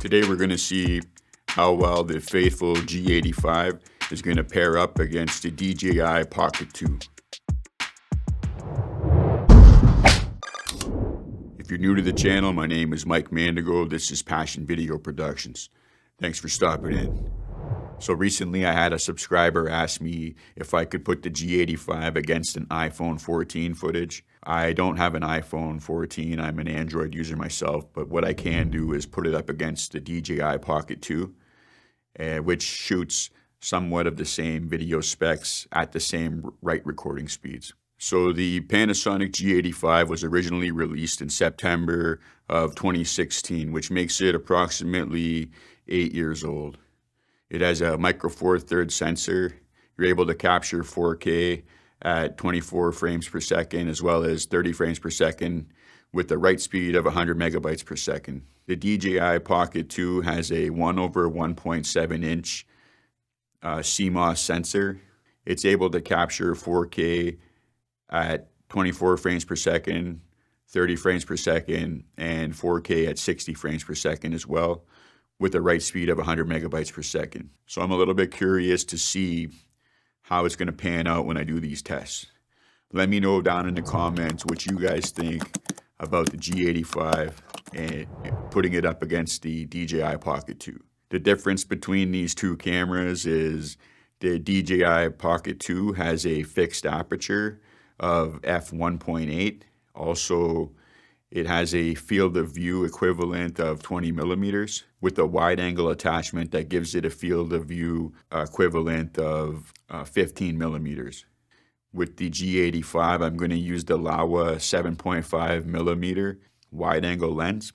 Today we're going to see how well the faithful G85 is going to pair up against the DJI Pocket 2. If you're new to the channel, my name is Mike Mandigo. This is Passion Video Productions. Thanks for stopping in. So recently I had a subscriber ask me if I could put the G85 against an iPhone 14 footage. I don't have an iPhone 14, I'm an Android user myself, but what I can do is put it up against the DJI Pocket 2, which shoots somewhat of the same video specs at the same write recording speeds. So the Panasonic G85 was originally released in September of 2016, which makes it approximately 8 years old. It has a micro four thirds sensor. You're able to capture 4K at 24 frames per second as well as 30 frames per second with a write speed of 100 megabytes per second. The DJI Pocket 2 has a 1/1.7 inch CMOS sensor. It's able to capture 4K at 24 frames per second, 30 frames per second, and 4K at 60 frames per second as well, with a write speed of 100 megabytes per second. So I'm a little bit curious to see how it's going to pan out when I do these tests. Let me know down in the comments what you guys think about the G85 and putting it up against the DJI Pocket 2. The difference between these two cameras is the DJI Pocket 2 has a fixed aperture of f1.8. Also, it has a field of view equivalent of 20 millimeters with a wide angle attachment that gives it a field of view equivalent of 15 millimeters. With the G85, I'm going to use the Laowa 7.5 millimeter wide angle lens.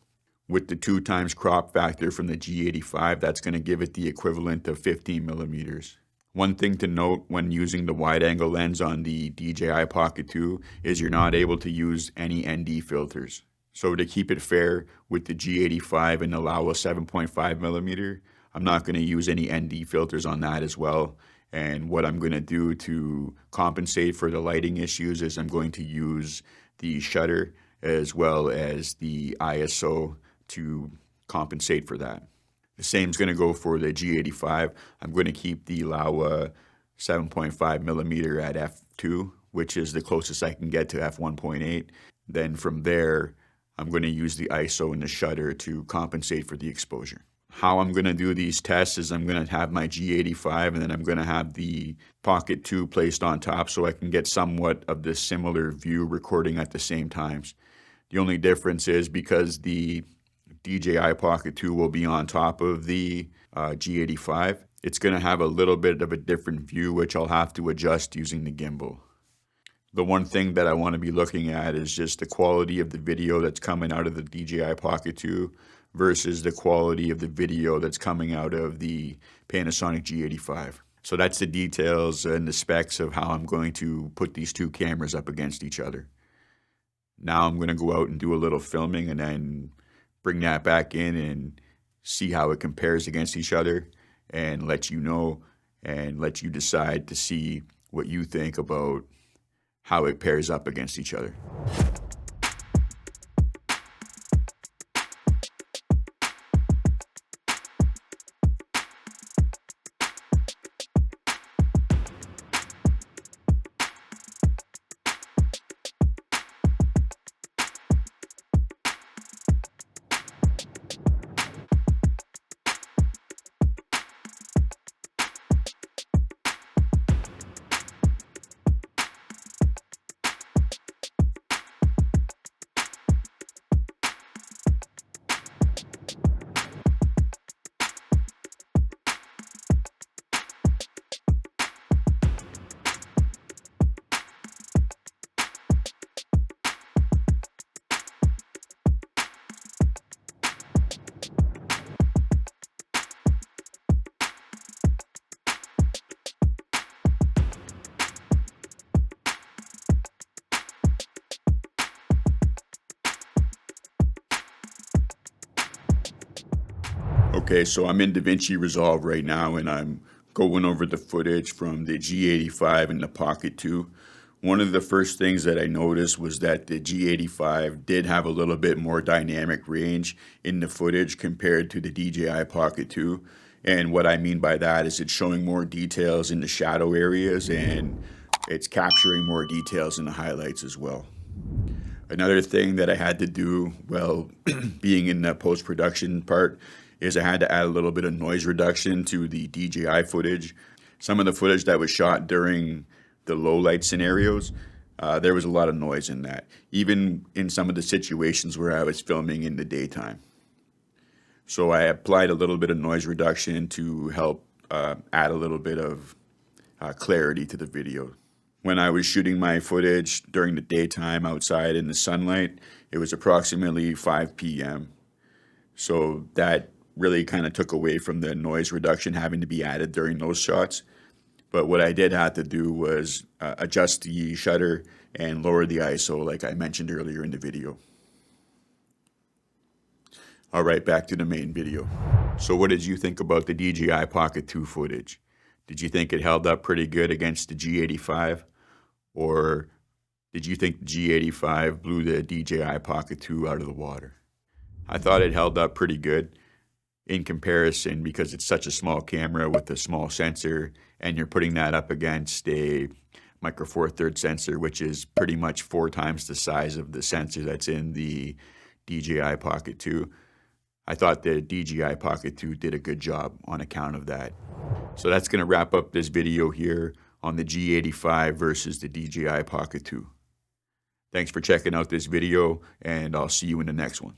With the 2x crop factor from the G85, that's going to give it the equivalent of 15 millimeters. One thing to note when using the wide angle lens on the DJI Pocket 2 is you're not able to use any ND filters. So to keep it fair with the G85 and the Laowa 7.5 millimeter, I'm not going to use any ND filters on that as well. And what I'm going to do to compensate for the lighting issues is I'm going to use the shutter as well as the ISO to compensate for that. The same is going to go for the G85. I'm going to keep the Laowa 7.5 millimeter at f2, which is the closest I can get to f1.8. Then from there, I'm going to use the ISO and the shutter to compensate for the exposure. How I'm going to do these tests is I'm going to have my G85 and then I'm going to have the Pocket 2 placed on top so I can get somewhat of the similar view recording at the same times. The only difference is because the DJI Pocket 2 will be on top of the G85, it's going to have a little bit of a different view, which I'll have to adjust using the gimbal. The one thing that I want to be looking at is just the quality of the video that's coming out of the DJI Pocket 2 versus the quality of the video that's coming out of the Panasonic G85. So that's the details and the specs of how I'm going to put these two cameras up against each other. Now I'm going to go out and do a little filming and then bring that back in and see how it compares against each other and let you know and let you decide to see what you think about how it pairs up against each other. Okay, so I'm in DaVinci Resolve right now and I'm going over the footage from the G85 and the Pocket 2. One of the first things that I noticed was that the G85 did have a little bit more dynamic range in the footage compared to the DJI Pocket 2. And what I mean by that is it's showing more details in the shadow areas and it's capturing more details in the highlights as well. Another thing that I had to do, well, being in the post-production part, is I had to add a little bit of noise reduction to the DJI footage. Some of the footage that was shot during the low light scenarios, there was a lot of noise in that, even in some of the situations where I was filming in the daytime. So I applied a little bit of noise reduction to help add a little bit of clarity to the video. When I was shooting my footage during the daytime outside in the sunlight, it was approximately 5 p.m. So that really kind of took away from the noise reduction having to be added during those shots. But what I did have to do was adjust the shutter and lower the ISO like I mentioned earlier in the video. All right, back to the main video. So what did you think about the DJI Pocket 2 footage? Did you think it held up pretty good against the G85? Or did you think the G85 blew the DJI Pocket 2 out of the water? I thought it held up pretty good in comparison because it's such a small camera with a small sensor, and you're putting that up against a Micro Four Thirds sensor, which is pretty much 4 times the size of the sensor that's in the DJI Pocket 2. I thought the DJI Pocket 2 did a good job on account of that. So that's going to wrap up this video here on the G85 versus the DJI Pocket 2. Thanks for checking out this video, and I'll see you in the next one.